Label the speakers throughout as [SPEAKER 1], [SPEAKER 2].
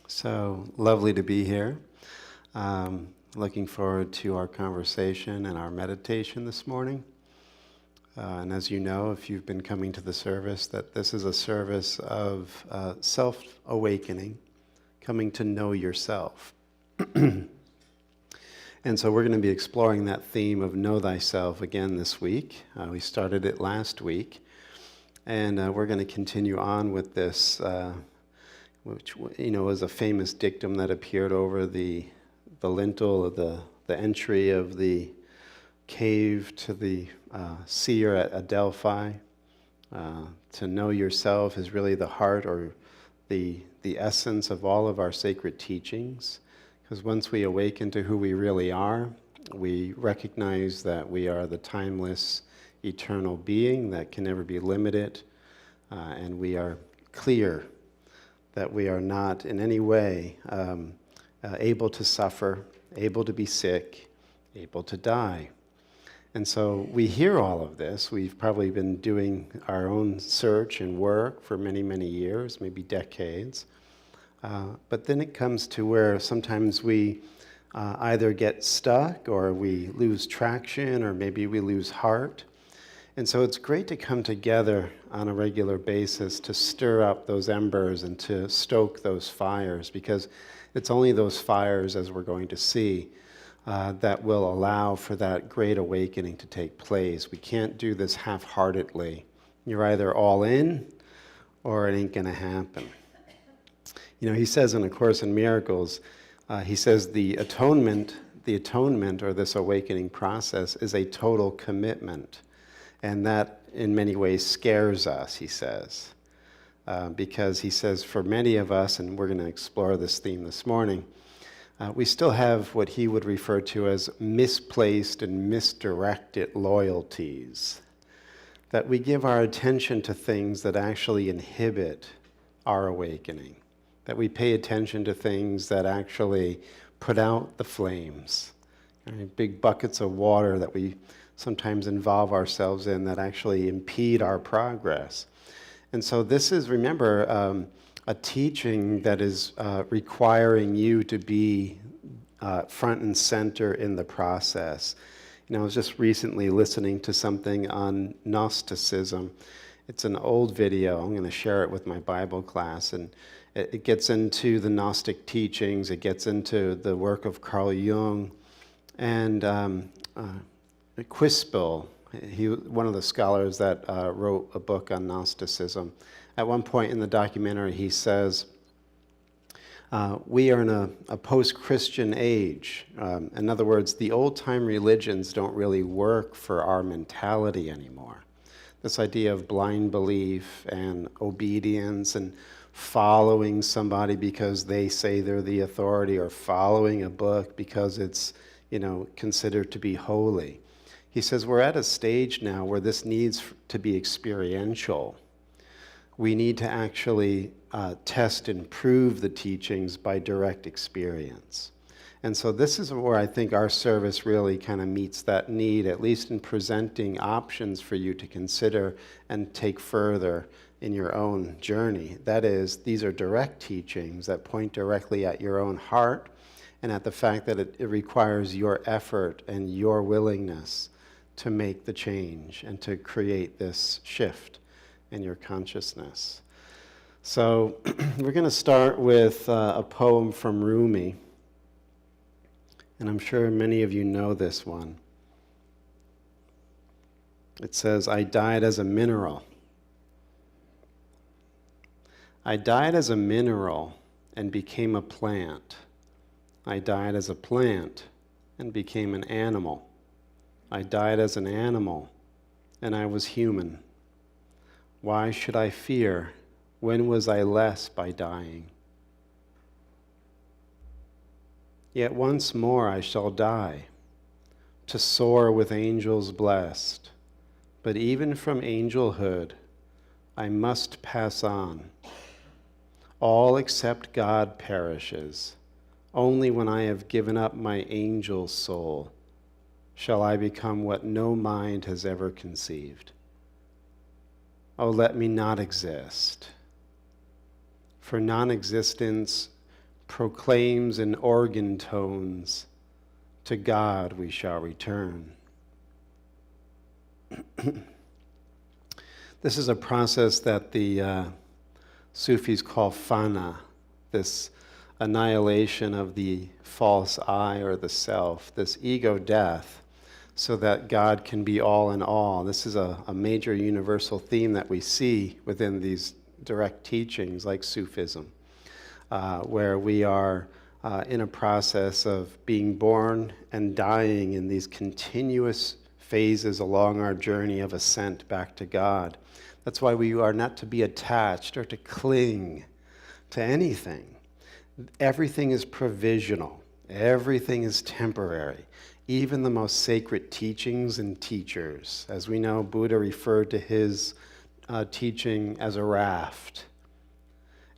[SPEAKER 1] So lovely to be here. Looking forward to our conversation and our meditation this morning. And as you know, if you've been coming to the service, that this is a service of self-awakening, coming to know yourself. And so we're going to be exploring that theme of know thyself again this week. We started it last week, and we're going to continue on with this, which was a famous dictum that appeared over the lintel of the entry of the cave to the seer at Delphi. To know yourself is really the heart or the essence of all of our sacred teachings. Because once we awaken to who we really are, we recognize that we are the timeless, eternal being that can never be limited, and we are clear that we are not in any way able to suffer, able to be sick, able to die. And so we hear all of this. We've probably been doing our own search and work for many, many years, maybe decades. But then it comes to where sometimes we either get stuck or we lose traction or maybe we lose heart. And so it's great to come together on a regular basis to stir up those embers and to stoke those fires, because it's only those fires, as we're going to see, that will allow for that great awakening to take place. We can't do this half-heartedly. You're either all in or it ain't going to happen. He says in A Course in Miracles, he says the atonement or this awakening process is a total commitment. And that in many ways scares us, he says. Because he says for many of us, and we're going to explore this theme this morning, we still have what he would refer to as misplaced and misdirected loyalties. That we give our attention to things that actually inhibit our awakening. That we pay attention to things that actually put out the flames. Big buckets of water that we sometimes involve ourselves in that actually impede our progress. And so this is, remember, a teaching that is requiring you to be front and center in the process. I was just recently listening to something on Gnosticism. It's an old video. I'm going to share it with my Bible class, and it gets into the Gnostic teachings. It gets into the work of Carl Jung, and Quispel, one of the scholars that wrote a book on Gnosticism. At one point in the documentary, he says, we are in a post-Christian age. In other words, the old-time religions don't really work for our mentality anymore. This idea of blind belief and obedience and following somebody because they say they're the authority, or following a book because it's, considered to be holy. He says we're at a stage now where this needs to be experiential. We need to actually test and prove the teachings by direct experience. And so this is where I think our service really kind of meets that need, at least in presenting options for you to consider and take further in your own journey. That is, these are direct teachings that point directly at your own heart and at the fact that it requires your effort and your willingness to make the change and to create this shift in your consciousness. So we're going to start with a poem from Rumi, and I'm sure many of you know this one. It says, I died as a mineral. I died as a mineral and became a plant. I died as a plant and became an animal. I died as an animal and I was human. Why should I fear? When was I less by dying? Yet once more I shall die, to soar with angels blessed. But even from angelhood I must pass on. All except God perishes. Only when I have given up my angel soul shall I become what no mind has ever conceived. Oh, let me not exist. for non-existence proclaims in organ tones, to God we shall return. This is a process that the Sufis call fana, this annihilation of the false I or the self, this ego death, so that God can be all in all. This is a major universal theme that we see within these direct teachings like Sufism, where we are in a process of being born and dying in these continuous phases along our journey of ascent back to God. That's why we are not to be attached or to cling to anything. Everything is provisional. Everything is temporary. Even the most sacred teachings and teachers. As we know, Buddha referred to his teaching as a raft.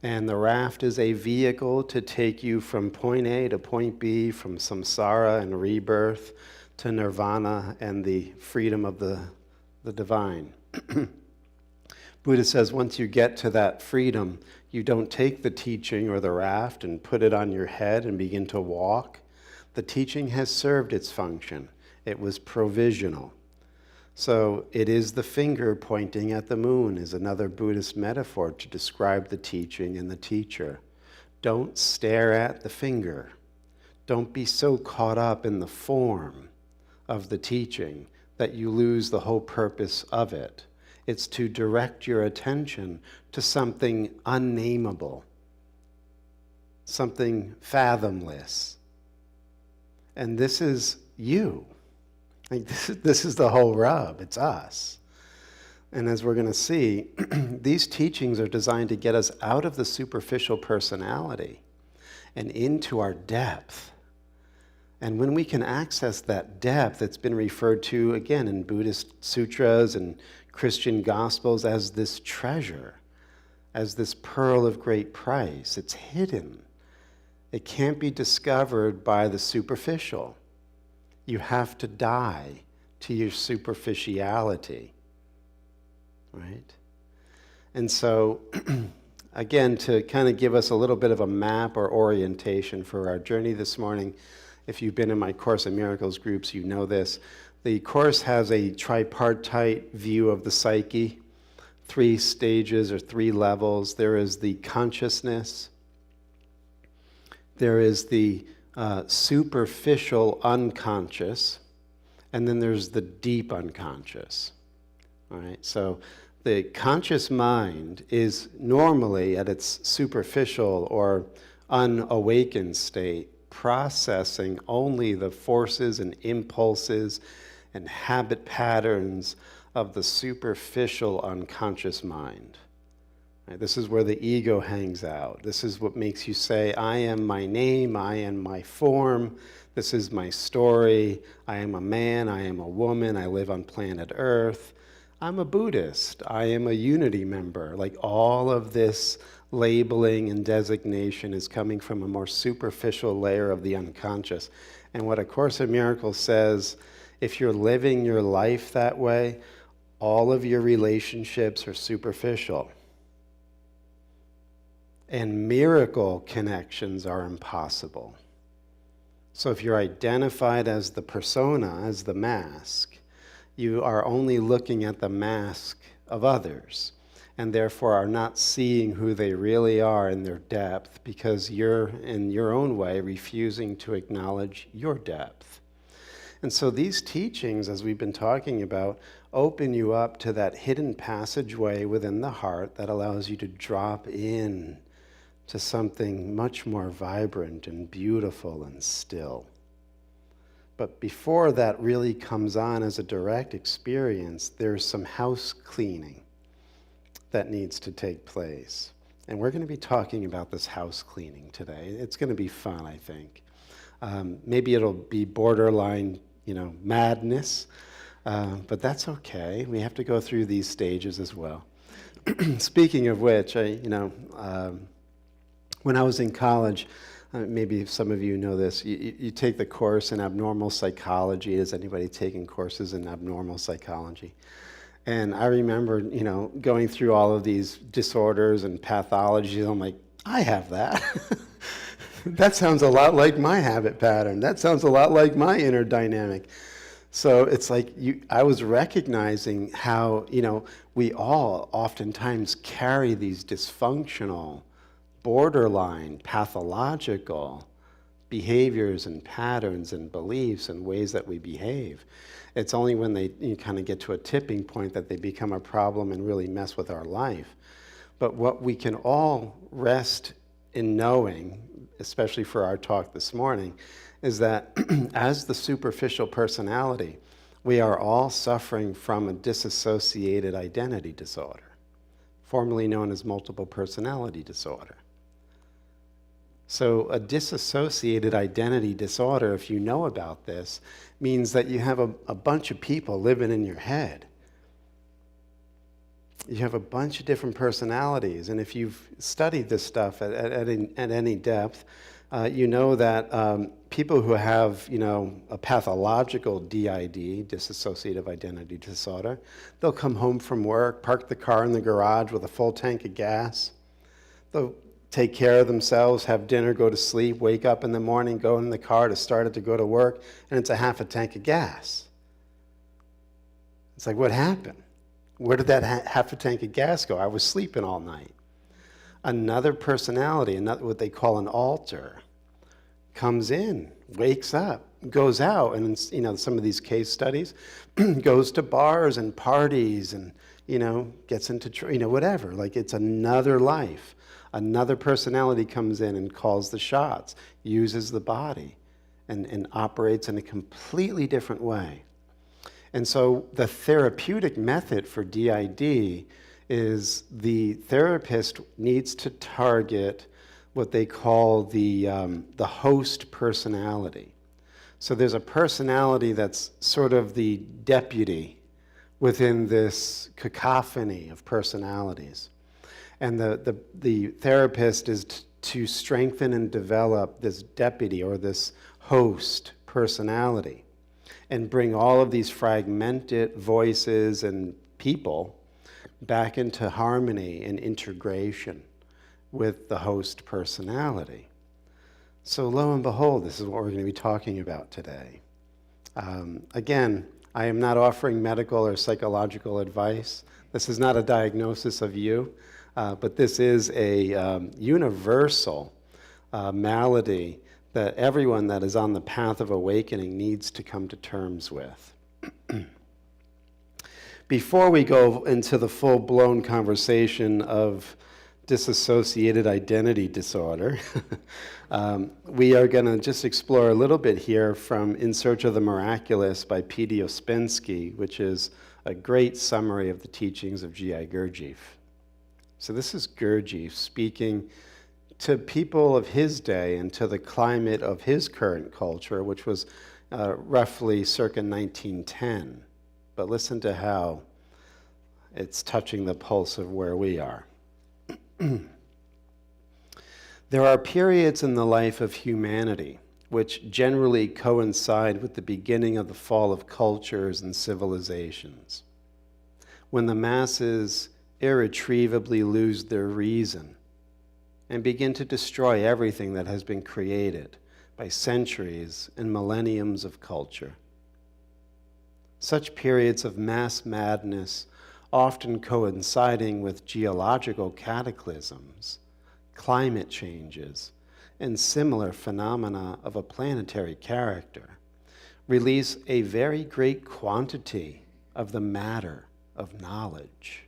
[SPEAKER 1] And the raft is a vehicle to take you from point A to point B, from samsara and rebirth to nirvana and the freedom of the divine. Buddha says once you get to that freedom, you don't take the teaching or the raft and put it on your head and begin to walk. The teaching has served its function. It was provisional. So it is the finger pointing at the moon is another Buddhist metaphor to describe the teaching and the teacher. Don't stare at the finger. Don't be so caught up in the form of the teaching that you lose the whole purpose of it. It's to direct your attention to something unnameable, something fathomless. And this is you. Like this is the whole rub. It's us. And as we're going to see, these teachings are designed to get us out of the superficial personality and into our depth. And when we can access that depth, it's been referred to, again, in Buddhist sutras and Christian gospels as this treasure, as this pearl of great price. It's hidden. It can't be discovered by the superficial. You have to die to your superficiality, right? And so, again, to kind of give us a little bit of a map or orientation for our journey this morning, if you've been in my Course in Miracles groups, you know this. The Course has a tripartite view of the psyche, 3 stages or 3 levels. There is the consciousness, there is the superficial unconscious, and then there's the deep unconscious. All right, so the conscious mind is normally at its superficial or unawakened state, processing only the forces and impulses and habit patterns of the superficial unconscious mind. Right? This is where the ego hangs out. This is what makes you say, I am my name, I am my form, this is my story, I am a man, I am a woman, I live on planet Earth, I'm a Buddhist, I am a Unity member. Like all of this labeling and designation is coming from a more superficial layer of the unconscious. And what A Course in Miracles says, if you're living your life that way, all of your relationships are superficial. And miracle connections are impossible. So if you're identified as the persona, as the mask, you are only looking at the mask of others, and therefore are not seeing who they really are in their depth, because you're, in your own way, refusing to acknowledge your depth. And so these teachings, as we've been talking about, open you up to that hidden passageway within the heart that allows you to drop in to something much more vibrant and beautiful and still. But before that really comes on as a direct experience, there's some house cleaning that needs to take place. And we're going to be talking about this house cleaning today. It's going to be fun, I think. Maybe it'll be borderline, madness, but that's okay. We have to go through these stages as well. Speaking of which, when I was in college, maybe some of you know this, you take the course in abnormal psychology. Is anybody taking courses in abnormal psychology? And I remember, going through all of these disorders and pathologies. I'm like, I have that. That sounds a lot like my habit pattern. That sounds a lot like my inner dynamic. So it's like I was recognizing how, we all oftentimes carry these dysfunctional, borderline, pathological behaviors and patterns and beliefs and ways that we behave. It's only when they kind of get to a tipping point that they become a problem and really mess with our life. But what we can all rest in knowing, especially for our talk this morning, is that as the superficial personality, we are all suffering from a dissociated identity disorder, formerly known as multiple personality disorder. So a dissociated identity disorder, if you know about this, means that you have a bunch of people living in your head. You have a bunch of different personalities, and if you've studied this stuff at any depth, you know that people who have, a pathological DID, dissociative identity disorder, they'll come home from work, park the car in the garage with a full tank of gas. They'll take care of themselves, have dinner, go to sleep, wake up in the morning, go in the car to start it to go to work, and it's a half a tank of gas. It's like, what happened? Where did that half a tank of gas go? I was sleeping all night. Another personality, what they call an alter, comes in, wakes up, goes out, and in some of these case studies, goes to bars and parties and gets into whatever. Like, it's another life. Another personality comes in and calls the shots, uses the body, and operates in a completely different way. And so the therapeutic method for DID is the therapist needs to target what they call the host personality. So there's a personality that's sort of the deputy within this cacophony of personalities. And the therapist is to strengthen and develop this deputy or this host personality and bring all of these fragmented voices and people back into harmony and integration with the host personality. So lo and behold, this is what we're going to be talking about today. Again, I am not offering medical or psychological advice. This is not a diagnosis of you, but this is a universal malady that everyone that is on the path of awakening needs to come to terms with. Before we go into the full-blown conversation of dissociated identity disorder, we are going to just explore a little bit here from In Search of the Miraculous by P.D. Ouspensky, which is a great summary of the teachings of G.I. Gurdjieff. So this is Gurdjieff speaking to people of his day and to the climate of his current culture, which was roughly circa 1910. But listen to how it's touching the pulse of where we are. There are periods in the life of humanity which generally coincide with the beginning of the fall of cultures and civilizations, when the masses irretrievably lose their reason and begin to destroy everything that has been created by centuries and millenniums of culture. Such periods of mass madness, often coinciding with geological cataclysms, climate changes, and similar phenomena of a planetary character, release a very great quantity of the matter of knowledge.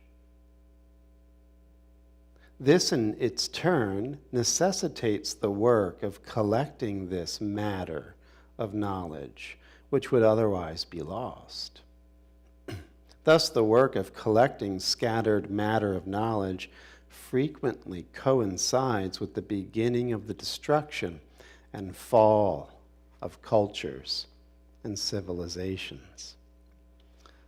[SPEAKER 1] This, in its turn, necessitates the work of collecting this matter of knowledge, which would otherwise be lost. Thus, the work of collecting scattered matter of knowledge frequently coincides with the beginning of the destruction and fall of cultures and civilizations.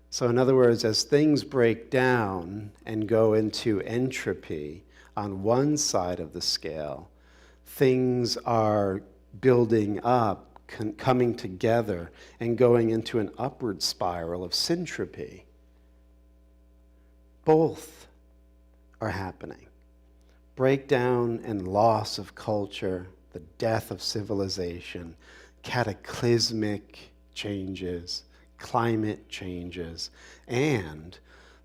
[SPEAKER 1] So, in other words, as things break down and go into entropy, on one side of the scale, things are building up, coming together, and going into an upward spiral of syntropy. Both are happening. breakdown and loss of culture, the death of civilization, cataclysmic changes, climate changes, and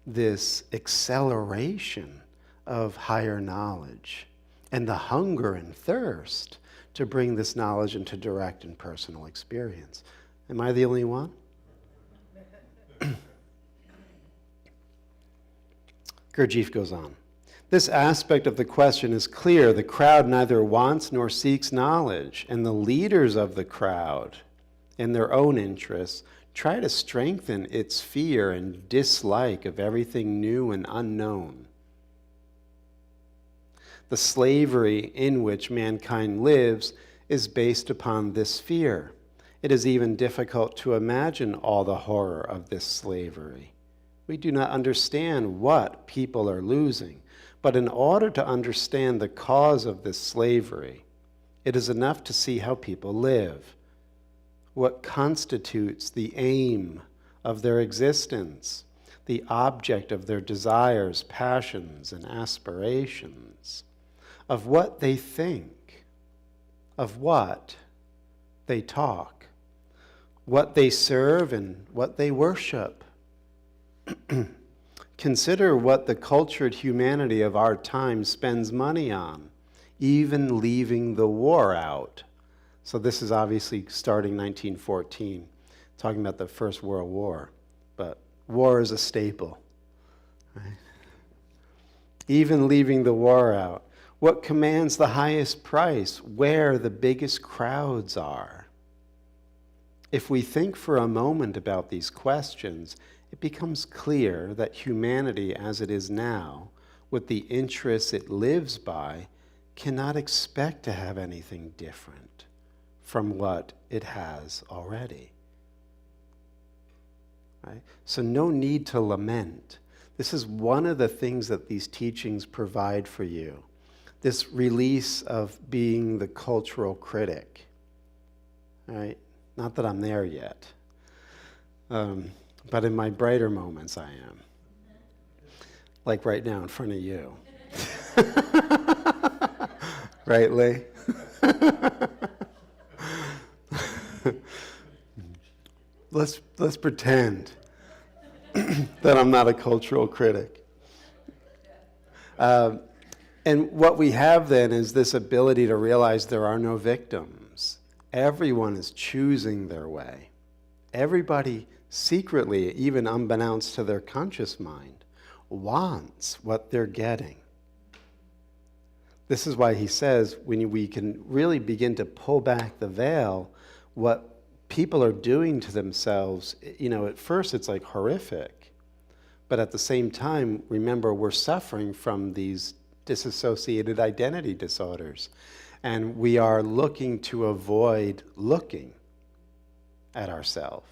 [SPEAKER 1] this acceleration of higher knowledge and the hunger and thirst to bring this knowledge into direct and personal experience. Am I the only one? Gurdjieff goes on. This aspect of the question is clear. The crowd neither wants nor seeks knowledge, and the leaders of the crowd, in their own interests, try to strengthen its fear and dislike of everything new and unknown. The slavery in which mankind lives is based upon this fear. It is even difficult to imagine all the horror of this slavery. We do not understand what people are losing, but in order to understand the cause of this slavery, it is enough to see how people live, what constitutes the aim of their existence, the object of their desires, passions, and aspirations, of what they think, of what they talk, what they serve, and what they worship. Consider what the cultured humanity of our time spends money on, even leaving the war out. So this is obviously starting 1914, talking about the First World War, but war is a staple. Right? Even leaving the war out. What commands the highest price? Where the biggest crowds are. If we think for a moment about these questions, it becomes clear that humanity as it is now, with the interests it lives by, cannot expect to have anything different from what it has already. Right? So no need to lament. This is one of the things that these teachings provide for you. This release of being the cultural critic. Right? Not that I'm there yet. But in my brighter moments, I am. Like right now in front of you. Right, Lee? Let's pretend that I'm not a cultural critic. And what we have then is this ability to realize there are no victims. Everyone is choosing their way. Everybody secretly, even unbeknownst to their conscious mind, wants what they're getting. This is why he says when we can really begin to pull back the veil, what people are doing to themselves, at first it's like horrific. But at the same time, remember, we're suffering from these dissociated identity disorders. And we are looking to avoid looking at ourselves.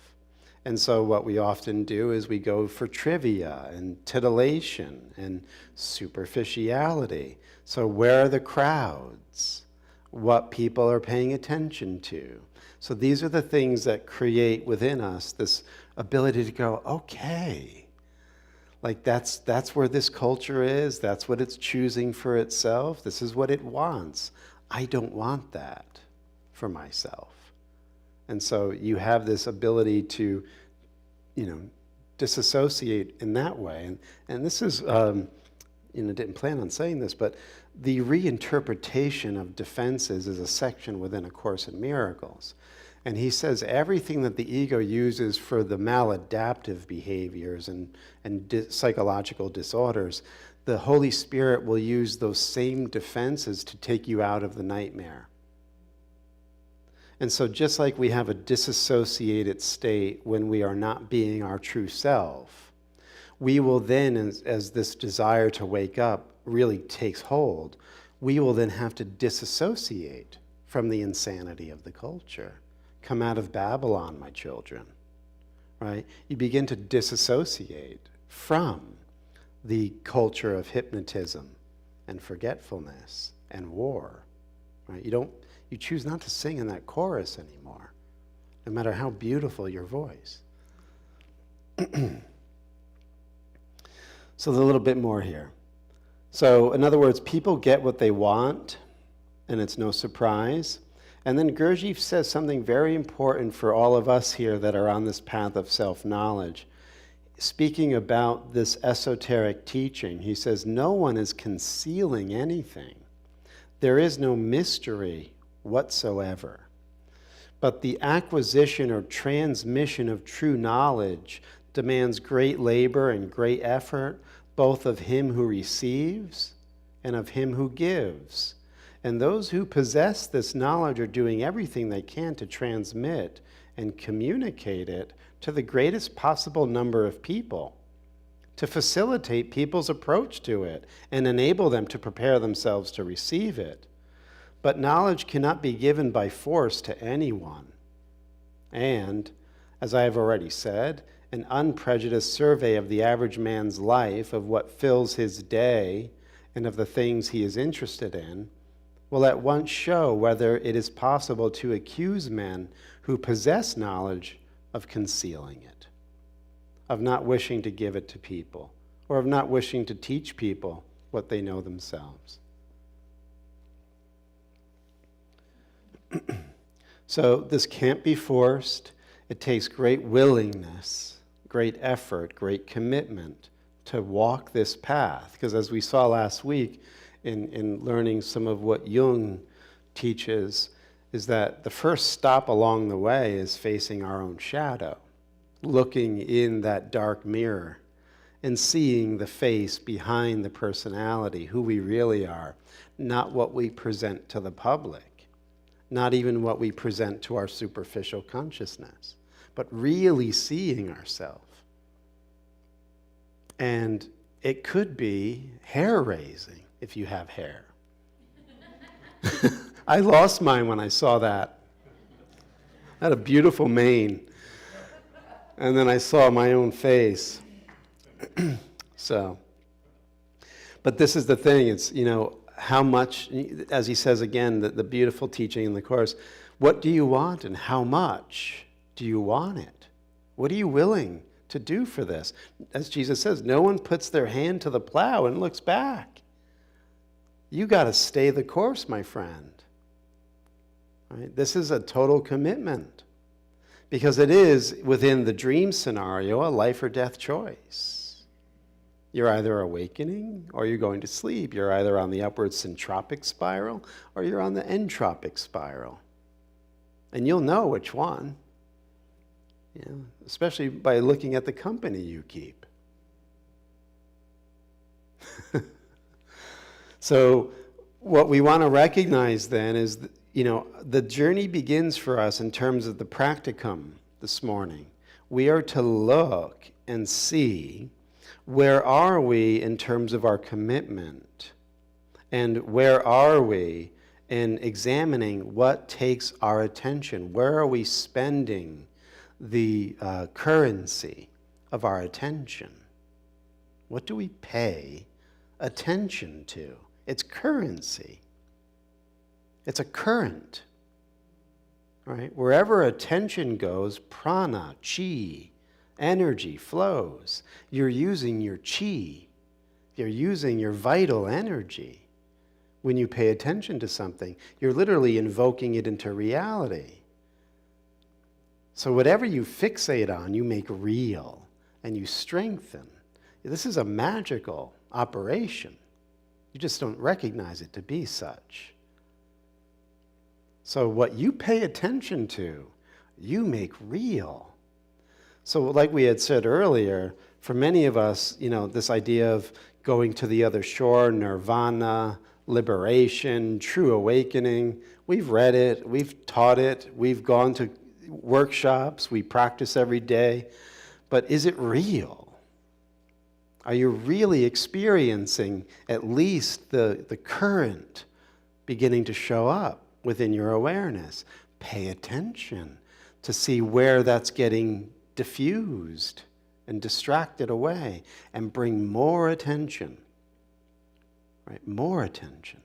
[SPEAKER 1] And so what we often do is we go for trivia and titillation and superficiality. So where are the crowds? What people are paying attention to? So these are the things that create within us this ability to go, okay, like that's where this culture is. That's what it's choosing for itself. This is what it wants. I don't want that for myself. And so you have this ability to, disassociate in that way. And this is, didn't plan on saying this, but the reinterpretation of defenses is a section within A Course in Miracles. And he says everything that the ego uses for the maladaptive behaviors and psychological disorders, the Holy Spirit will use those same defenses to take you out of the nightmare. And so just like we have a disassociated state when we are not being our true self, we will then, as this desire to wake up really takes hold, we will then have to disassociate from the insanity of the culture. Come out of Babylon, my children, right? You begin to disassociate from the culture of hypnotism and forgetfulness and war, right? You choose not to sing in that chorus anymore, no matter how beautiful your voice. So a little bit more here. So, in other words, people get what they want, and it's no surprise. And then Gurdjieff says something very important for all of us here that are on this path of self-knowledge. Speaking about this esoteric teaching, he says, no one is concealing anything. There is no mystery whatsoever. But the acquisition or transmission of true knowledge demands great labor and great effort, both of him who receives and of him who gives. And those who possess this knowledge are doing everything they can to transmit and communicate it to the greatest possible number of people, to facilitate people's approach to it and enable them to prepare themselves to receive it. But knowledge cannot be given by force to anyone. And, as I have already said, an unprejudiced survey of the average man's life, of what fills his day and of the things he is interested in, will at once show whether it is possible to accuse men who possess knowledge of concealing it, of not wishing to give it to people, or of not wishing to teach people what they know themselves. So this can't be forced. It takes great willingness, great effort, great commitment to walk this path. Because as we saw last week in learning some of what Jung teaches, is that the first stop along the way is facing our own shadow, looking in that dark mirror and seeing the face behind the personality, who we really are, not what we present to the public, not even what we present to our superficial consciousness, but really seeing ourselves. And it could be hair-raising if you have hair. I lost mine when I saw that. I had a beautiful mane. And then I saw my own face. But this is the thing, it's, how much, as he says again, the beautiful teaching in the Course, what do you want and how much do you want it? What are you willing to do for this? As Jesus says, no one puts their hand to the plow and looks back. You got to stay the course, my friend. Right? This is a total commitment, because it is, within the dream scenario, a life or death choice. You're either awakening or you're going to sleep. You're either on the upward syntropic spiral or you're on the entropic spiral. And you'll know which one, especially by looking at the company you keep. So what we want to recognize then is, the journey begins for us in terms of the practicum this morning. We are to look and see, where are we in terms of our commitment? And where are we in examining what takes our attention? Where are we spending the currency of our attention? What do we pay attention to? It's currency. It's a current, right? Wherever attention goes, prana, chi, energy flows. You're using your chi. You're using your vital energy. When you pay attention to something, you're literally invoking it into reality. So whatever you fixate on, you make real and you strengthen. This is a magical operation. You just don't recognize it to be such. So what you pay attention to, you make real. So like we had said earlier, for many of us, this idea of going to the other shore, nirvana, liberation, true awakening, we've read it, we've taught it, we've gone to workshops, we practice every day, but is it real? Are you really experiencing at least the current beginning to show up within your awareness? Pay attention to see where that's getting diffused and distracted away, and bring more attention, right? More attention.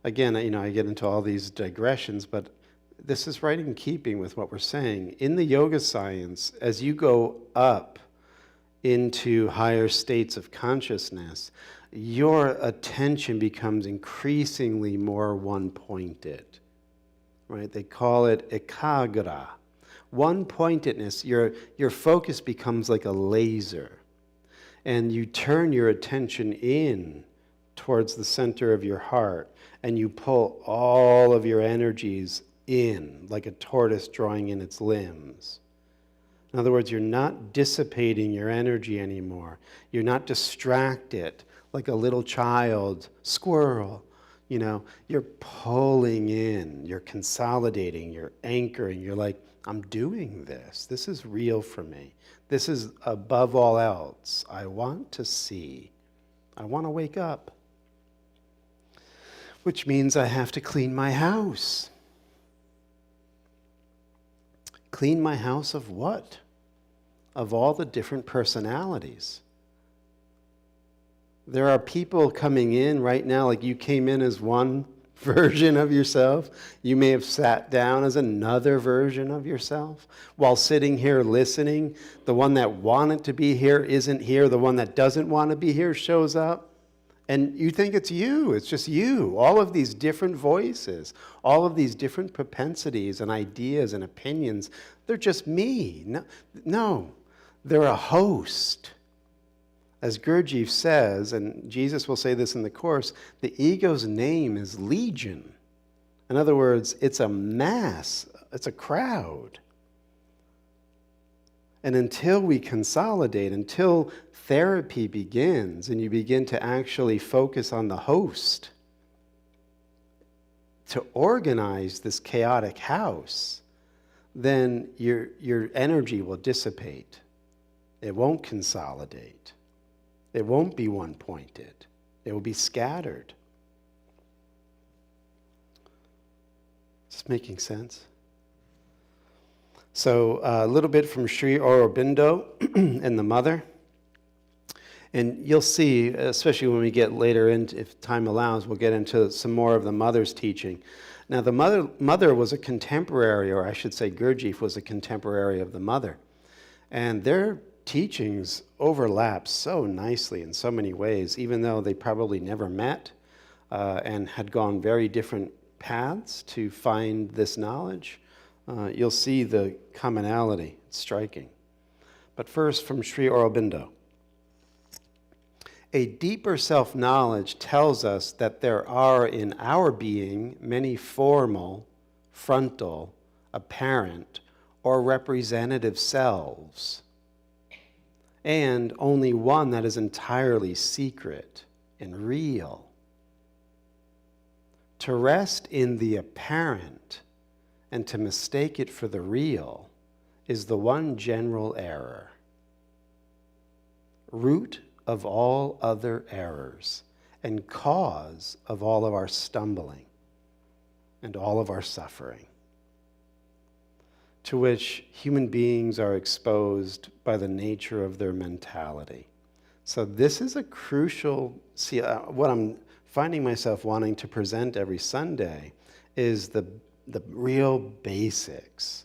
[SPEAKER 1] Again, I get into all these digressions, but this is right in keeping with what we're saying. In the yoga science, as you go up into higher states of consciousness, your attention becomes increasingly more one-pointed, right? They call it ekagra. One-pointedness, your focus becomes like a laser, and you turn your attention in towards the center of your heart, and you pull all of your energies in, like a tortoise drawing in its limbs. In other words, you're not dissipating your energy anymore. You're not distracted like a little child, squirrel. You're pulling in, you're consolidating, you're anchoring. You're like, I'm doing this. This is real for me. This is above all else. I want to see. I want to wake up. Which means I have to clean my house. Clean my house of what? Of all the different personalities. There are people coming in right now, like you came in as one version of yourself. You may have sat down as another version of yourself. While sitting here listening, the one that wanted to be here isn't here. The one that doesn't want to be here shows up. And you think it's you. It's just you. All of these different voices, all of these different propensities and ideas and opinions, they're just me. No, they're a host. As Gurdjieff says, and Jesus will say this in the Course, the ego's name is legion. In other words, it's a mass, it's a crowd. And until we consolidate, until therapy begins and you begin to actually focus on the host, to organize this chaotic house, then your energy will dissipate. It won't consolidate. It won't be one-pointed. It will be scattered. Is this making sense? So a little bit from Sri Aurobindo and the Mother. And you'll see, especially when we get later into, if time allows, we'll get into some more of the Mother's teaching. Now the Mother was a contemporary, or I should say Gurdjieff was a contemporary of the Mother. And their teachings overlap so nicely in so many ways, even though they probably never met and had gone very different paths to find this knowledge. You'll see the commonality. It's striking. But first, from Sri Aurobindo. A deeper self-knowledge tells us that there are in our being many formal, frontal, apparent, or representative selves, and only one that is entirely secret and real. To rest in the apparent and to mistake it for the real is the one general error, root of all other errors and cause of all of our stumbling and all of our suffering, to which human beings are exposed by the nature of their mentality. So this is a crucial, what I'm finding myself wanting to present every Sunday is the real basics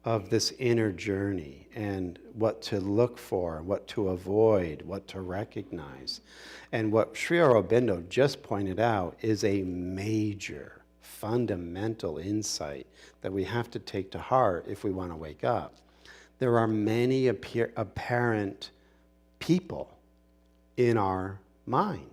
[SPEAKER 1] of this inner journey and what to look for, what to avoid, what to recognize. And what Sri Aurobindo just pointed out is a major, fundamental insight that we have to take to heart if we want to wake up. There are many apparent people in our mind.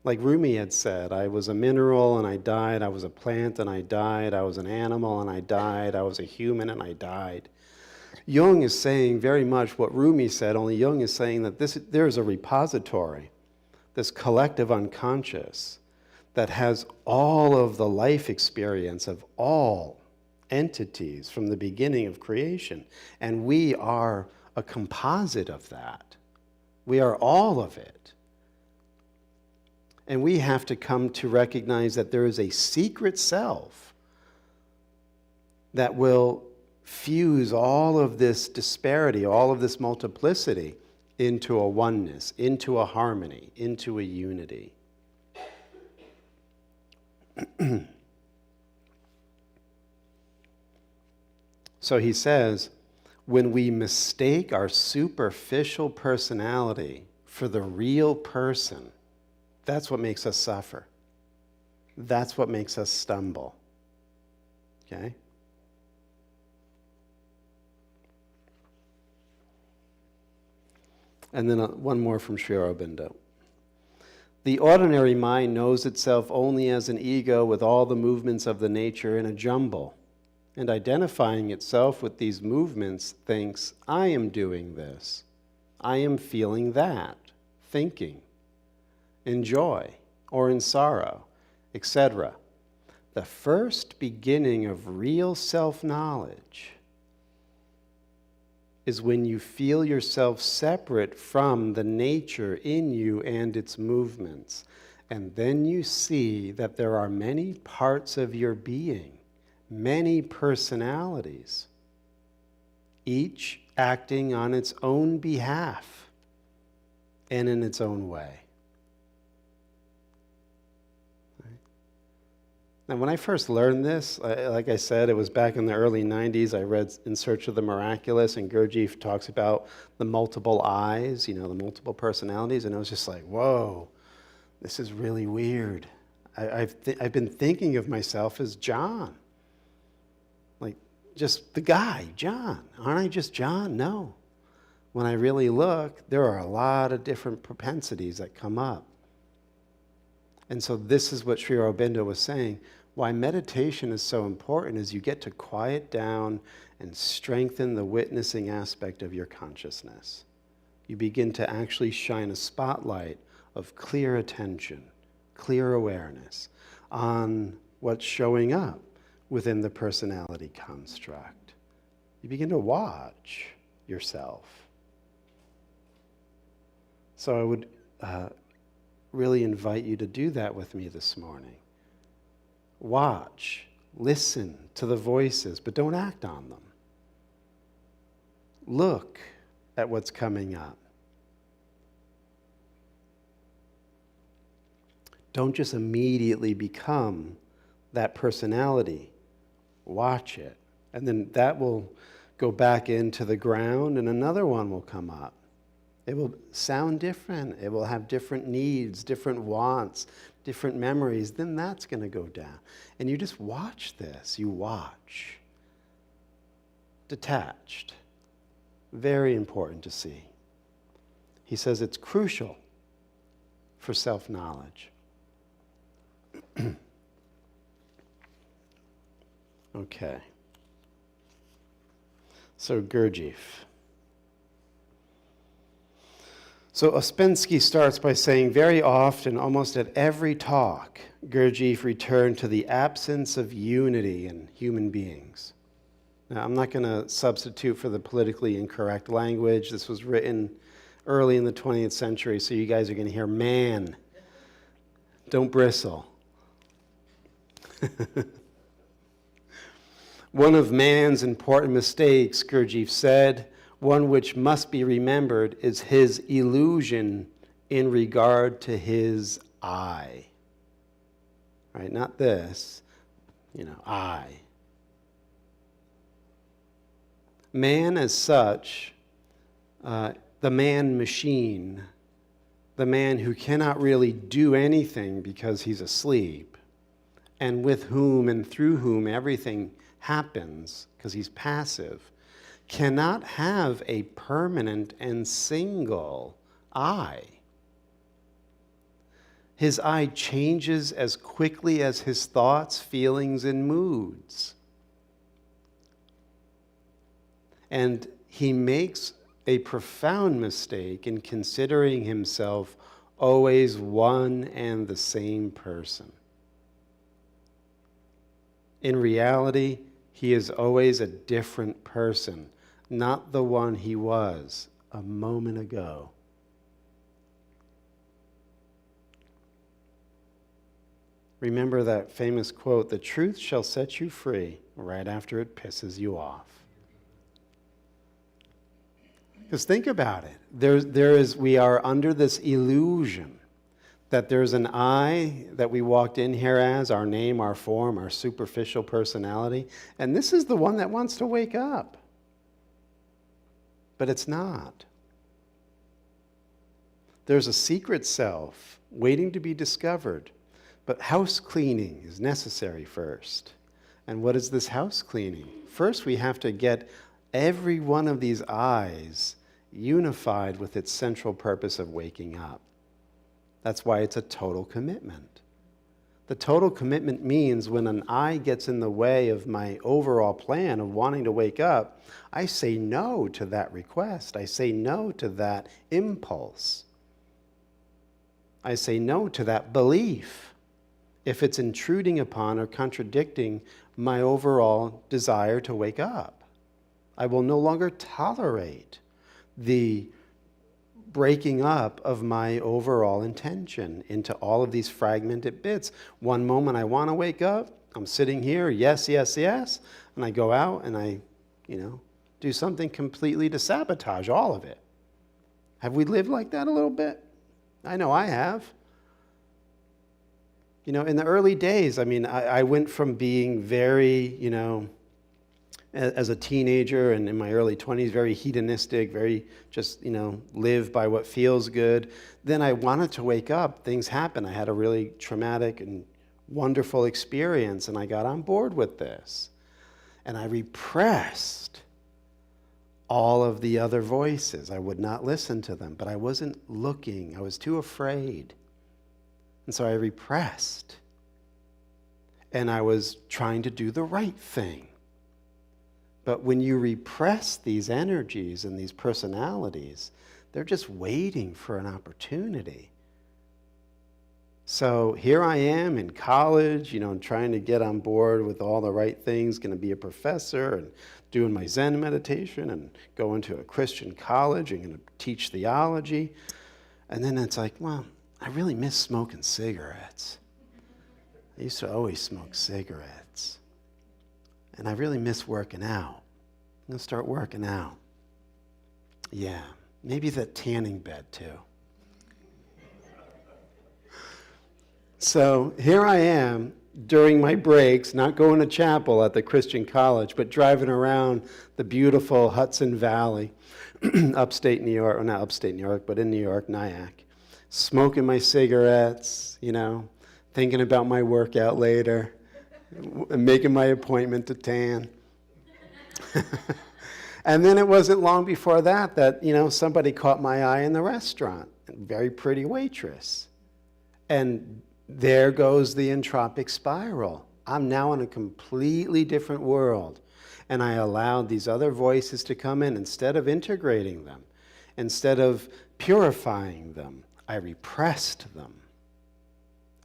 [SPEAKER 1] Like Rumi had said, I was a mineral and I died, I was a plant and I died, I was an animal and I died, I was a human and I died. Jung is saying very much what Rumi said, only Jung is saying that there is a repository, this collective unconscious, that has all of the life experience of all entities from the beginning of creation. And we are a composite of that. We are all of it. And we have to come to recognize that there is a secret self that will fuse all of this disparity, all of this multiplicity into a oneness, into a harmony, into a unity. So he says, when we mistake our superficial personality for the real person, that's what makes us suffer. That's what makes us stumble. Okay? And then one more from Sri Aurobindo. The ordinary mind knows itself only as an ego with all the movements of the nature in a jumble, and identifying itself with these movements thinks, I am doing this, I am feeling that, thinking, in joy or in sorrow, etc. The first beginning of real self-knowledge is when you feel yourself separate from the nature in you and its movements. And then you see that there are many parts of your being, many personalities, each acting on its own behalf and in its own way. Now, when I first learned this, like I said, it was back in the early 90s. I read In Search of the Miraculous, and Gurdjieff talks about the multiple eyes, the multiple personalities, and I was just like, whoa, this is really weird. I've been thinking of myself as John. Like, just the guy, John. Aren't I just John? No. When I really look, there are a lot of different propensities that come up. And so this is what Sri Aurobindo was saying. Why meditation is so important is you get to quiet down and strengthen the witnessing aspect of your consciousness. You begin to actually shine a spotlight of clear attention, clear awareness on what's showing up within the personality construct. You begin to watch yourself. So I would really invite you to do that with me this morning. Watch, listen to the voices, but don't act on them. Look at what's coming up. Don't just immediately become that personality. Watch it. And then that will go back into the ground and another one will come up. It will sound different. It will have different needs, different wants, different memories. Then that's going to go down. And you just watch this. You watch. Detached. Very important to see. He says it's crucial for self-knowledge. Okay. So Gurdjieff. So Ouspensky starts by saying, very often, almost at every talk, Gurdjieff returned to the absence of unity in human beings. Now, I'm not going to substitute for the politically incorrect language. This was written early in the 20th century, so you guys are going to hear man. Don't bristle. One of man's important mistakes, Gurdjieff said, one which must be remembered, is his illusion in regard to his I. Right? Not this, I. Man as such, the man machine, the man who cannot really do anything because he's asleep, and with whom and through whom everything happens because he's passive, cannot have a permanent and single I. His I changes as quickly as his thoughts, feelings, and moods. And he makes a profound mistake in considering himself always one and the same person. In reality, he is always a different person, not the one he was a moment ago. Remember that famous quote, "The truth shall set you free," right after it pisses you off. Because think about it. We are under this illusion that there's an I that we walked in here as, our name, our form, our superficial personality, and this is the one that wants to wake up. but it's not. There's a secret self waiting to be discovered, but house cleaning is necessary first. And what is this house cleaning? First, we have to get every one of these eyes unified with its central purpose of waking up. That's why it's a total commitment. The total commitment means when an eye gets in the way of my overall plan of wanting to wake up, I say no to that request. I say no to that impulse. I say no to that belief if it's intruding upon or contradicting my overall desire to wake up. I will no longer tolerate the breaking up of my overall intention into all of these fragmented bits. One moment I want to wake up, I'm sitting here, yes, yes, yes, and I go out and I, do something completely to sabotage all of it. Have we lived like that a little bit? I know I have. In the early days, I went from being very, as a teenager and in my early 20s, very hedonistic, very just, live by what feels good. Then I wanted to wake up. Things happened. I had a really traumatic and wonderful experience, and I got on board with this. And I repressed all of the other voices. I would not listen to them, but I wasn't looking. I was too afraid. And so I repressed. And I was trying to do the right thing. But when you repress these energies and these personalities, they're just waiting for an opportunity. So here I am in college, trying to get on board with all the right things, going to be a professor and doing my Zen meditation and going to a Christian college and going to teach theology. And then it's like, well, I really miss smoking cigarettes. I used to always smoke cigarettes. And I really miss working out. I'm going to start working out. Yeah, maybe that tanning bed too. So here I am during my breaks, not going to chapel at the Christian college, but driving around the beautiful Hudson Valley, upstate New York, or not upstate New York, but in New York, Nyack, smoking my cigarettes, thinking about my workout later, making my appointment to tan. And then it wasn't long before that, somebody caught my eye in the restaurant, a very pretty waitress. And there goes the entropic spiral. I'm now in a completely different world. And I allowed these other voices to come in. Instead of integrating them, instead of purifying them, I repressed them.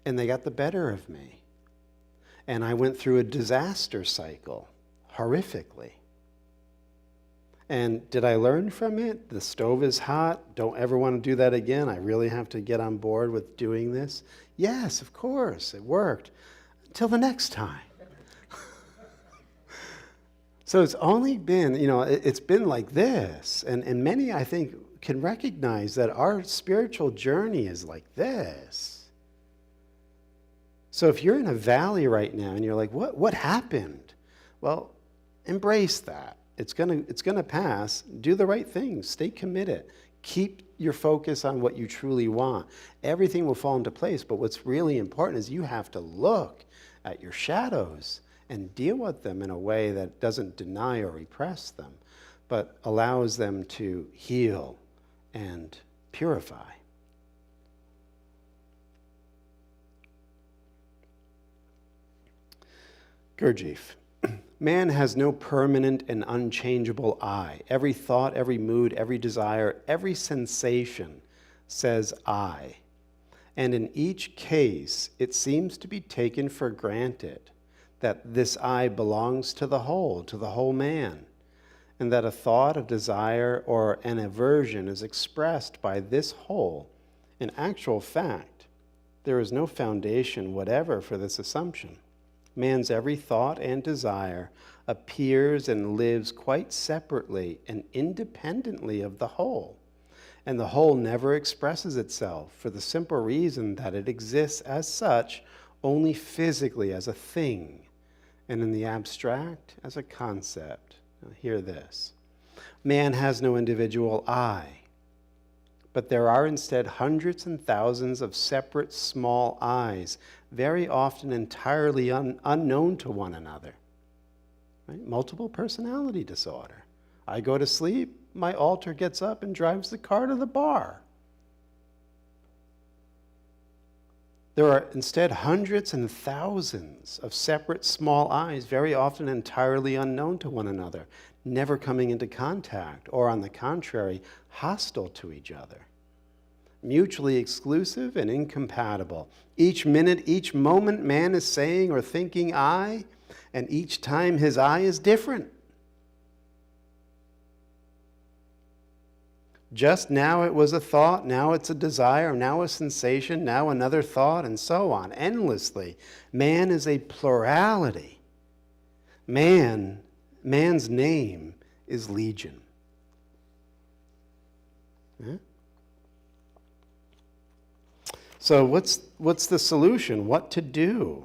[SPEAKER 1] And they got the better of me. And I went through a disaster cycle, horrifically. And did I learn from it? The stove is hot. Don't ever want to do that again. I really have to get on board with doing this. Yes, of course, it worked. Until the next time. So it's only been, it's been like this. And many, I think, can recognize that our spiritual journey is like this. So if you're in a valley right now and you're like, what happened? Well, embrace that. It's gonna pass. Do the right things. Stay committed. Keep your focus on what you truly want. Everything will fall into place, but what's really important is you have to look at your shadows and deal with them in a way that doesn't deny or repress them, but allows them to heal and purify. Gurdjieff. Man has no permanent and unchangeable I. Every thought, every mood, every desire, every sensation says I. And in each case, it seems to be taken for granted that this I belongs to the whole man, and that a thought, a desire, or an aversion is expressed by this whole. In actual fact, there is no foundation whatever for this assumption. Man's every thought and desire appears and lives quite separately and independently of the whole. And the whole never expresses itself for the simple reason that it exists as such only physically as a thing, and in the abstract as a concept. Now, hear this. Man has no individual I, but there are instead hundreds and thousands of separate small I's, very often entirely unknown to one another. Right? Multiple personality disorder. I go to sleep, my alter gets up and drives the car to the bar. There are instead hundreds and thousands of separate small I's, very often entirely unknown to one another, never coming into contact, or on the contrary, hostile to each other. Mutually exclusive and incompatible. Each minute, each moment, man is saying or thinking I, and each time his I is different. Just now it was a thought, now it's a desire, now a sensation, now another thought, and so on, endlessly. Man is a plurality. Man's name is Legion. Yeah? So what's the solution? What to do?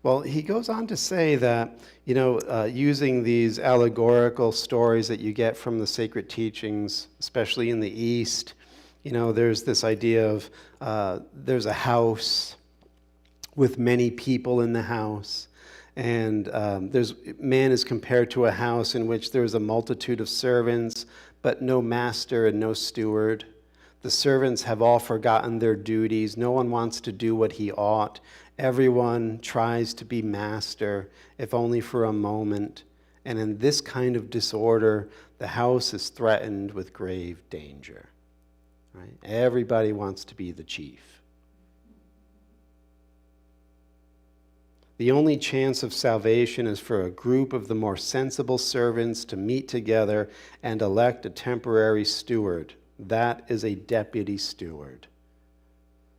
[SPEAKER 1] Well, he goes on to say that, using these allegorical stories that you get from the sacred teachings, especially in the East, there's this idea of there's a house with many people in the house, and man is compared to a house in which there's a multitude of servants, but no master and no steward. The servants have all forgotten their duties. No one wants to do what he ought. Everyone tries to be master, if only for a moment. And in this kind of disorder, the house is threatened with grave danger. Right? Everybody wants to be the chief. The only chance of salvation is for a group of the more sensible servants to meet together and elect a temporary steward. That is a deputy steward.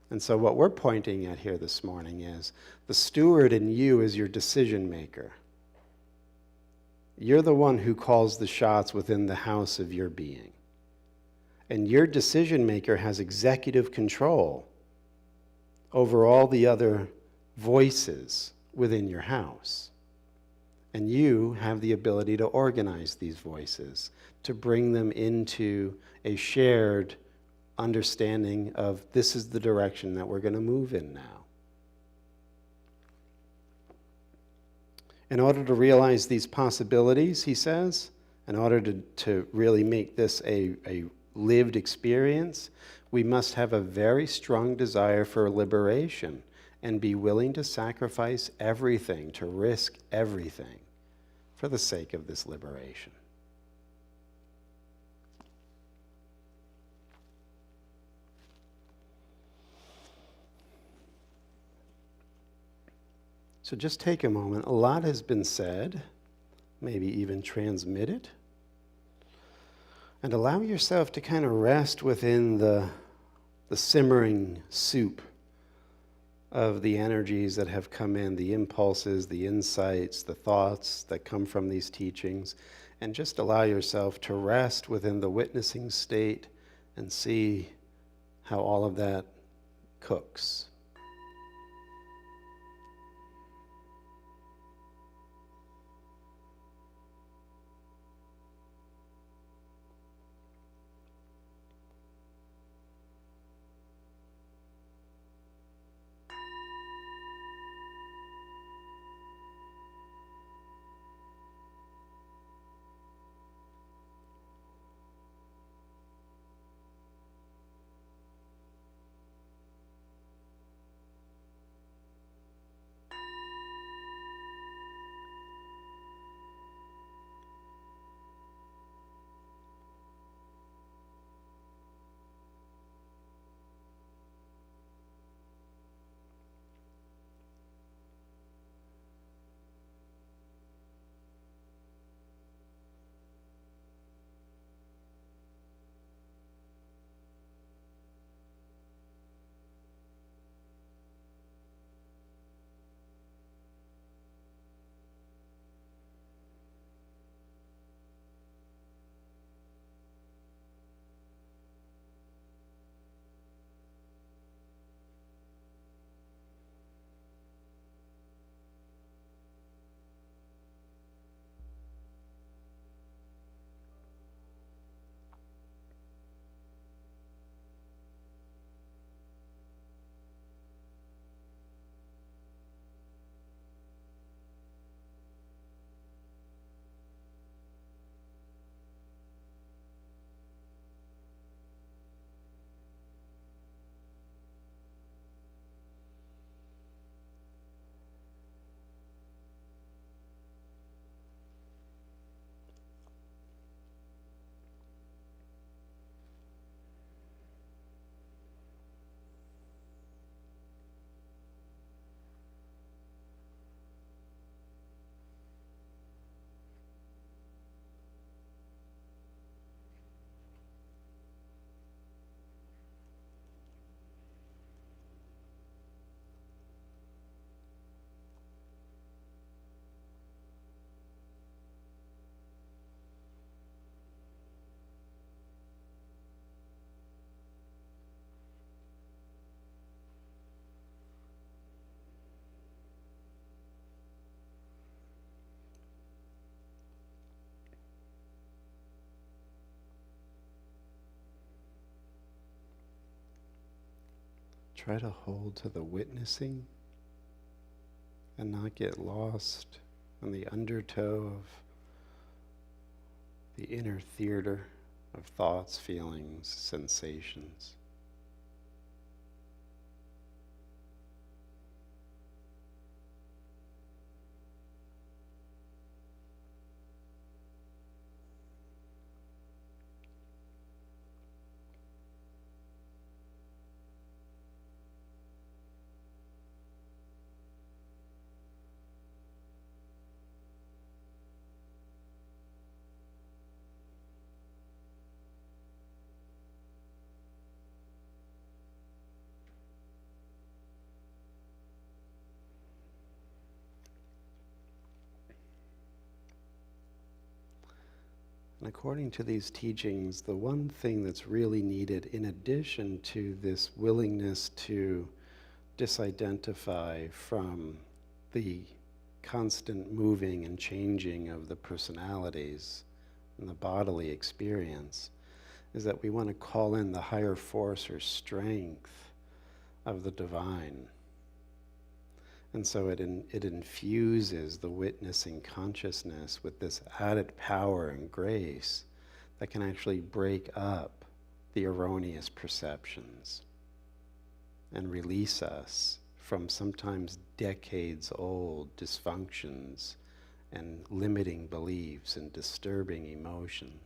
[SPEAKER 1] And so what we're pointing at here this morning is the steward in you is your decision maker. You're the one who calls the shots within the house of your being. And your decision maker has executive control over all the other voices within your house. And you have the ability to organize these voices, to bring them into a shared understanding of this is the direction that we're going to move in now. In order to realize these possibilities, he says, in order to really make this a lived experience, we must have a very strong desire for liberation and be willing to sacrifice everything, to risk everything for the sake of this liberation. So just take a moment. A lot has been said, maybe even transmitted. And allow yourself to kind of rest within the simmering soup of the energies that have come in, the impulses, the insights, the thoughts that come from these teachings. And just allow yourself to rest within the witnessing state and see how all of that cooks. try to hold to the witnessing and not get lost in the undertow of the inner theater of thoughts, feelings, sensations. And according to these teachings, the one thing that's really needed, in addition to this willingness to disidentify from the constant moving and changing of the personalities and the bodily experience, is that we want to call in the higher force or strength of the divine. And so it infuses the witnessing consciousness with this added power and grace that can actually break up the erroneous perceptions and release us from sometimes decades-old dysfunctions and limiting beliefs and disturbing emotions.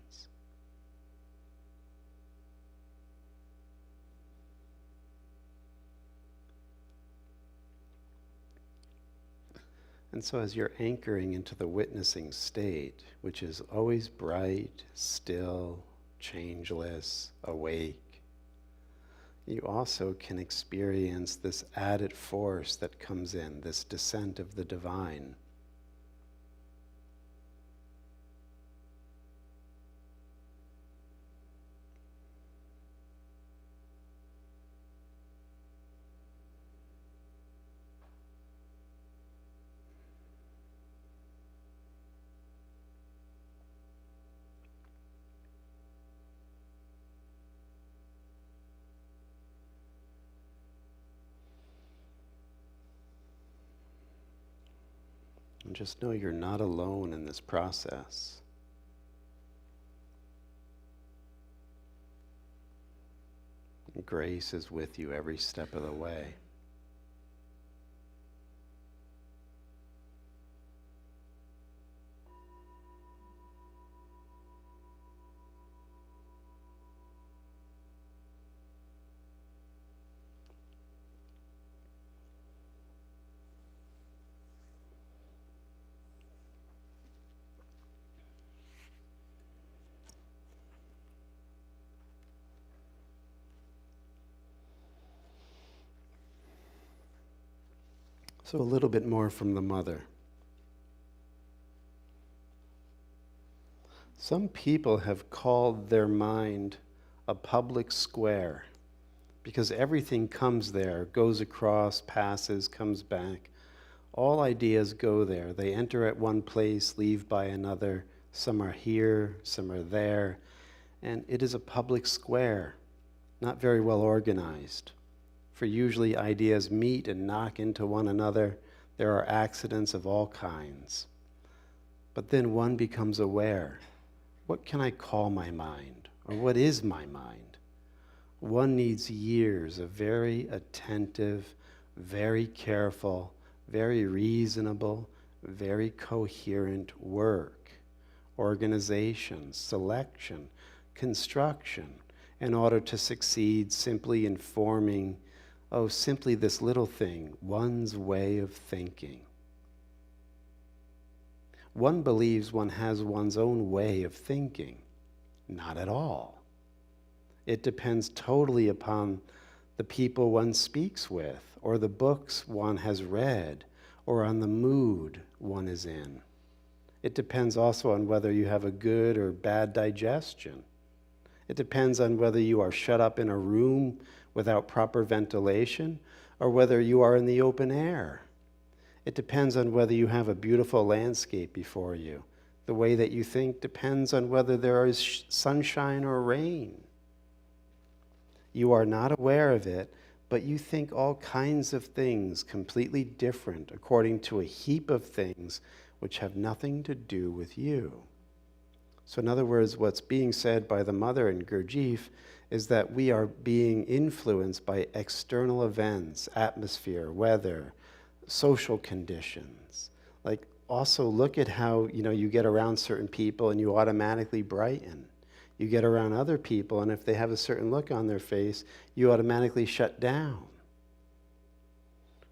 [SPEAKER 1] And so as you're anchoring into the witnessing state, which is always bright, still, changeless, awake, you also can experience this added force that comes in, this descent of the divine. And just know you're not alone in this process. Grace is with you every step of the way. So a little bit more from the mother. Some people have called their mind a public square because everything comes there, goes across, passes, comes back. All ideas go there. They enter at one place, leave by another. Some are here, some are there. And it is a public square, not very well organized. For usually ideas meet and knock into one another. There are accidents of all kinds. But then one becomes aware. What can I call my mind? Or what is my mind? One needs years of very attentive, very careful, very reasonable, very coherent work, organization, selection, construction, in order to succeed simply in forming simply this little thing, one's way of thinking. One believes one has one's own way of thinking. Not at all. It depends totally upon the people one speaks with, or the books one has read, or on the mood one is in. It depends also on whether you have a good or bad digestion. It depends on whether you are shut up in a room without proper ventilation, or whether you are in the open air. It depends on whether you have a beautiful landscape before you. The way that you think depends on whether there is sunshine or rain. You are not aware of it, but you think all kinds of things completely different according to a heap of things which have nothing to do with you. So in other words, what's being said by the mother in Gurdjieff is that we are being influenced by external events, atmosphere, weather, social conditions. Like, also look at how, you get around certain people and you automatically brighten. You get around other people, and if they have a certain look on their face, you automatically shut down.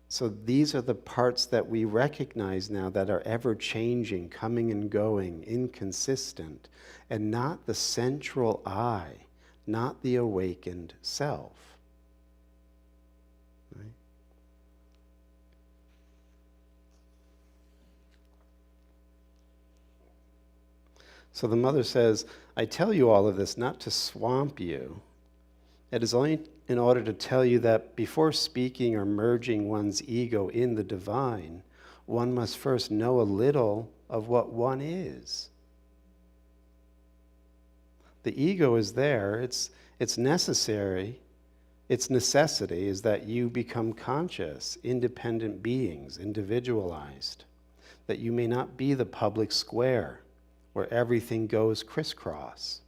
[SPEAKER 1] So these are the parts that we recognize now that are ever changing, coming and going, inconsistent, and not the central I, not the awakened self. Right? So the mother says, I tell you all of this not to swamp you. It is only in order to tell you that before speaking or merging one's ego in the divine, one must first know a little of what one is. The ego is there. It's necessary. Its necessity is that you become conscious, independent beings, individualized, that you may not be the public square where everything goes crisscross,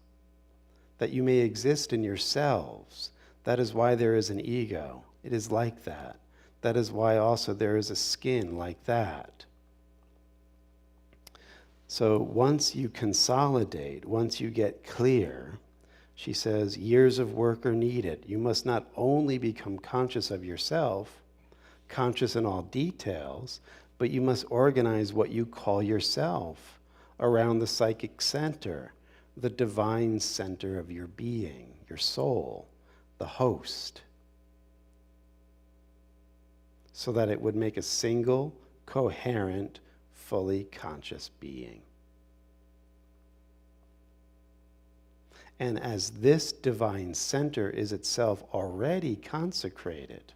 [SPEAKER 1] that you may exist in yourselves. That is why there is an ego. It is like that. That is why also there is a skin like that. So once you consolidate, once you get clear, she says, years of work are needed. You must not only become conscious of yourself, conscious in all details, but you must organize what you call yourself around the psychic center, the divine center of your being, your soul, the host, so that it would make a single, coherent, fully conscious being. And as this divine center is itself already consecrated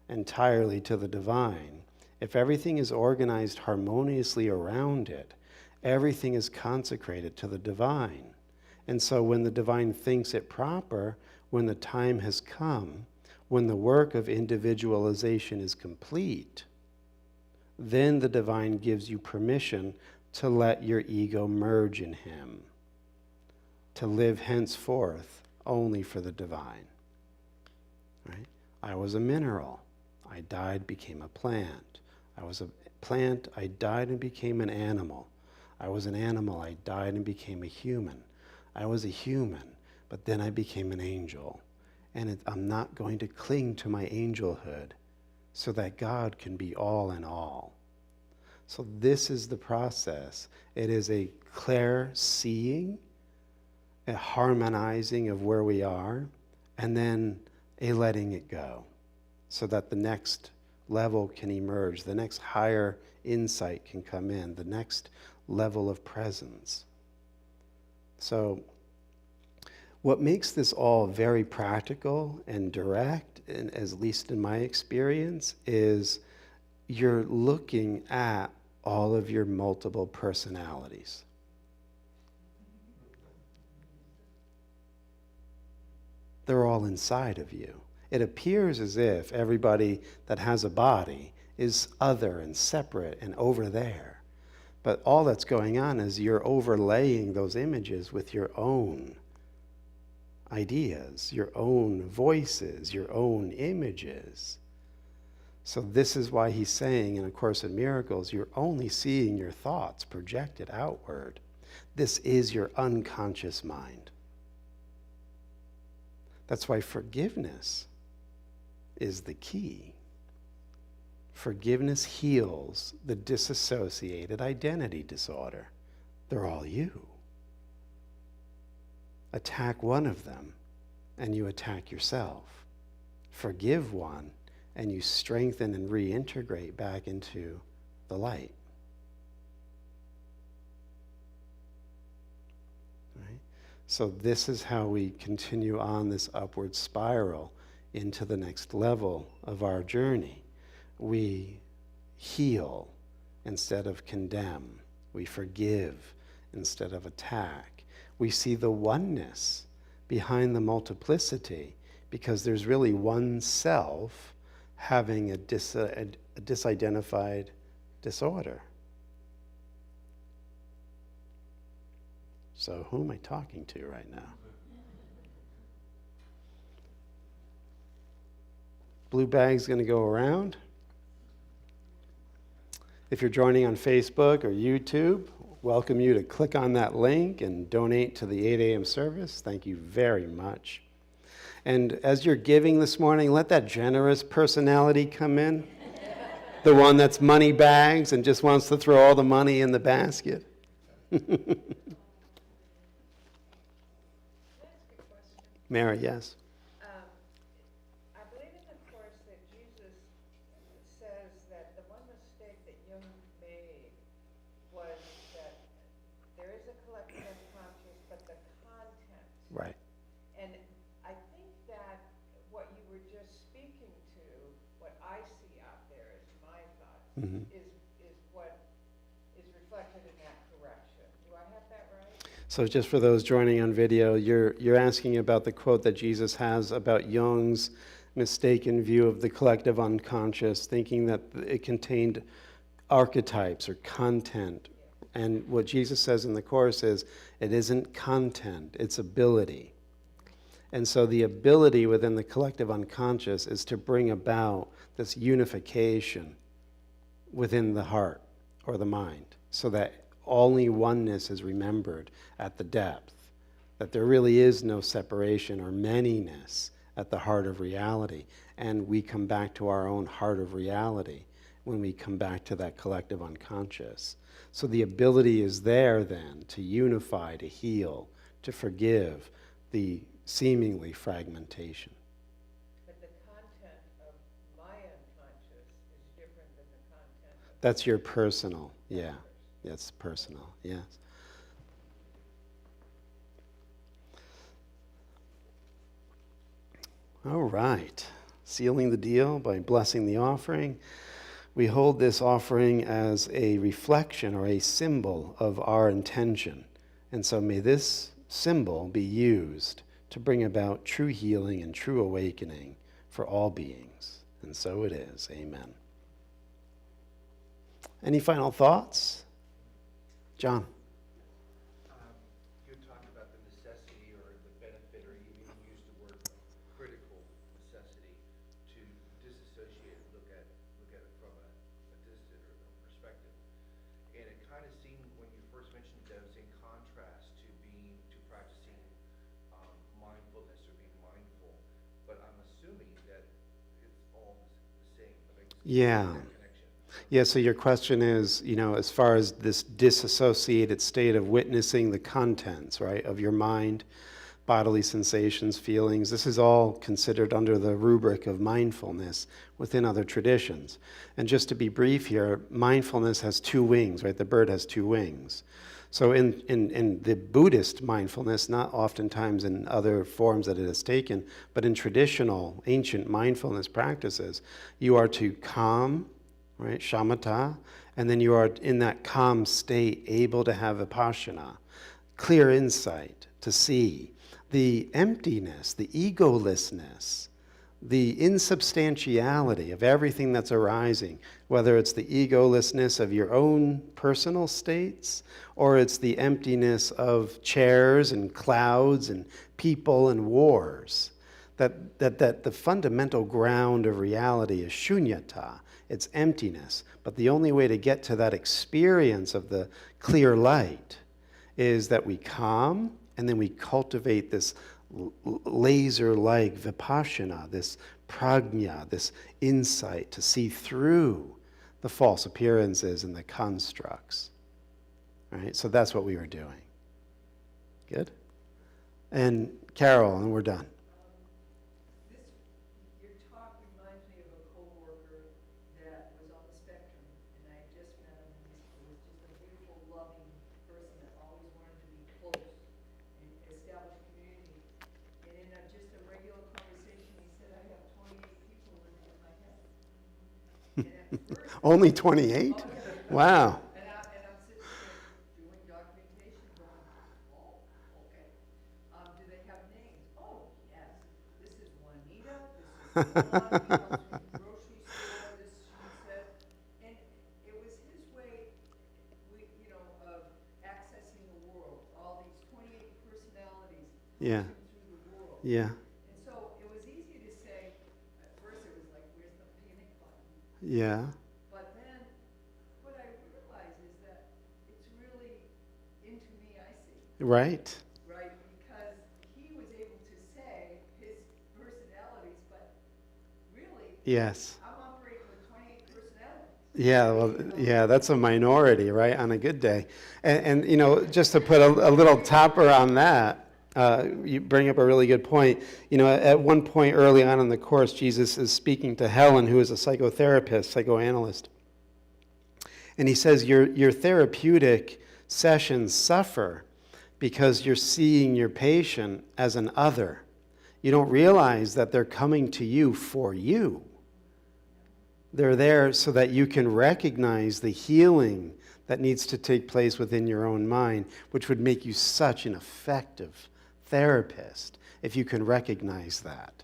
[SPEAKER 1] entirely to the divine, if everything is organized harmoniously around it, everything is consecrated to the divine. And so when the divine thinks it proper, when the time has come, when the work of individualization is complete, then the divine gives you permission to let your ego merge in him, to live henceforth only for the divine. Right? I was a mineral. I died, became a plant. I was a plant. I died and became an animal. I was an animal. I died and became a human. I was a human, but then I became an angel. And I'm not going to cling to my angelhood so that God can be all in all. So this is the process. It is a clear seeing, a harmonizing of where we are, and then a letting it go so that the next level can emerge, the next higher insight can come in, the next level of presence. So what makes this all very practical and direct, and at least in my experience, is you're looking at all of your multiple personalities. They're all inside of you. It appears as if everybody that has a body is other and separate and over there. But all that's going on is you're overlaying those images with your own ideas, your own voices, your own images. So this is why he's saying in A Course in Miracles, you're only seeing your thoughts projected outward. This is your unconscious mind. That's why forgiveness is the key. Forgiveness heals the disassociated identity disorder. They're all you. Attack one of them, and you attack yourself. Forgive one, and you strengthen and reintegrate back into the light. Right? So this is how we continue on this upward spiral into the next level of our journey. We heal instead of condemn. We forgive instead of attack. We see the oneness behind the multiplicity because there's really one self having a disidentified disorder. So who am I talking to right now? Blue bag's going to go around. If you're joining on Facebook or YouTube, welcome you to click on that link and donate to the 8 a.m. service. Thank you very much. And as you're giving this morning, let that generous personality come in. The one that's money bags and just wants to throw all the money in the basket. Mary, yes.
[SPEAKER 2] I believe in the course that Jesus says that the one mistake that Jung made was that there is a collective unconscious, but the content.
[SPEAKER 1] Right.
[SPEAKER 2] And I think that what you were just speaking to, what I see out there as my thoughts, is what is reflected in that correction. Do I have that right?
[SPEAKER 1] So just for those joining on video, you're asking about the quote that Jesus has about Jung's mistaken view of the collective unconscious, thinking that it contained archetypes or content. And what Jesus says in the Course is, it isn't content, it's ability. And so the ability within the collective unconscious is to bring about this unification within the heart or the mind, so that only oneness is remembered at the depth, that there really is no separation or manyness at the heart of reality. And we come back to our own heart of reality when we come back to that collective unconscious. So the ability is there then to unify, to heal, to forgive the seemingly fragmentation.
[SPEAKER 2] But the content of my unconscious is different than the content of
[SPEAKER 1] That's your personal, yeah. That's personal, yes. All right. Sealing the deal by blessing the offering. We hold this offering as a reflection or a symbol of our intention. And so may this symbol be used to bring about true healing and true awakening for all beings. And so it is. Amen. Any final thoughts? John.
[SPEAKER 3] You talked about the necessity or the benefit, or you even used the word critical necessity to disassociate, look at it from a distant or a perspective. And it kind of seemed when you first mentioned that it was in contrast to practicing mindfulness or being mindful. But I'm assuming that it's all the same.
[SPEAKER 1] Yeah. Yeah, so your question is, as far as this disassociated state of witnessing the contents, right, of your mind, bodily sensations, feelings, this is all considered under the rubric of mindfulness within other traditions. And just to be brief here, mindfulness has two wings, right? The bird has two wings. So in the Buddhist mindfulness, not oftentimes in other forms that it has taken, but in traditional, ancient mindfulness practices, you are to calm, right, shamatha, and then you are in that calm state able to have vipassana, clear insight, to see the emptiness, the egolessness, the insubstantiality of everything that's arising, whether it's the egolessness of your own personal states, or it's the emptiness of chairs and clouds and people and wars. That the fundamental ground of reality is shunyata. It's emptiness. But the only way to get to that experience of the clear light is that we calm, and then we cultivate this laser-like vipassana, this prajna, this insight to see through the false appearances and the constructs. Right? So that's what we were doing. Good? And Carol, and we're done.
[SPEAKER 4] Your talk reminds me of a coworker that was on the spectrum, and I just met him, and he was just a beautiful, loving person that always wanted to be close and establish community. And in just a regular conversation, he said, I have 28 people living in my head. And at first,
[SPEAKER 1] Only 28?
[SPEAKER 4] oh, yeah.
[SPEAKER 1] Wow.
[SPEAKER 4] And I'm sitting there doing documentation, going, oh, okay. Do they have names? Oh, yes. This is one. grocery store, this, she said, and it was his way, of accessing the world, all these 28 personalities
[SPEAKER 1] Yeah.
[SPEAKER 4] moving through the world.
[SPEAKER 1] Yeah.
[SPEAKER 4] And so it was easy to say, at first it was like, where's the panic button?
[SPEAKER 1] Yeah.
[SPEAKER 4] But then, what I realized is that it's really into me, I see,
[SPEAKER 1] Right.
[SPEAKER 4] right? Because he was able to say his personalities, but really,
[SPEAKER 1] Yes.
[SPEAKER 4] I'm operating with 28 personalities.
[SPEAKER 1] Yeah, well, yeah, that's a minority, right, on a good day. And just to put a little topper on that, you bring up a really good point. At one point early on in the course, Jesus is speaking to Helen, who is a psychotherapist, psychoanalyst. And he says, your therapeutic sessions suffer because you're seeing your patient as an other. You don't realize that they're coming to you for you. They're there so that you can recognize the healing that needs to take place within your own mind, which would make you such an effective therapist if you can recognize that.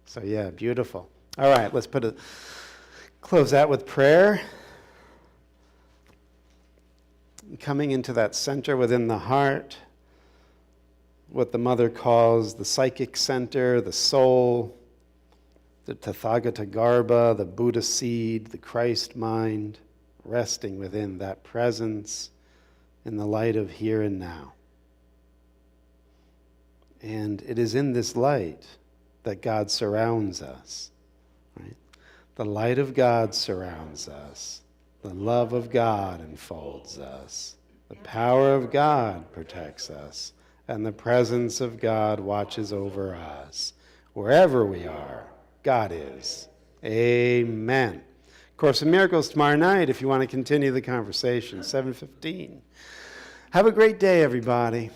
[SPEAKER 1] So yeah, beautiful. All right, let's close that with prayer. Coming into that center within the heart, what the mother calls the psychic center, the soul, the Tathagata Garbha, the Buddha seed, the Christ mind, resting within that presence in the light of here and now. And it is in this light that God surrounds us. Right? The light of God surrounds us. The love of God enfolds us. The power of God protects us. And the presence of God watches over us. Wherever we are, God is. Amen. Course in Miracles tomorrow night if you want to continue the conversation, 7:15. Have a great day, everybody.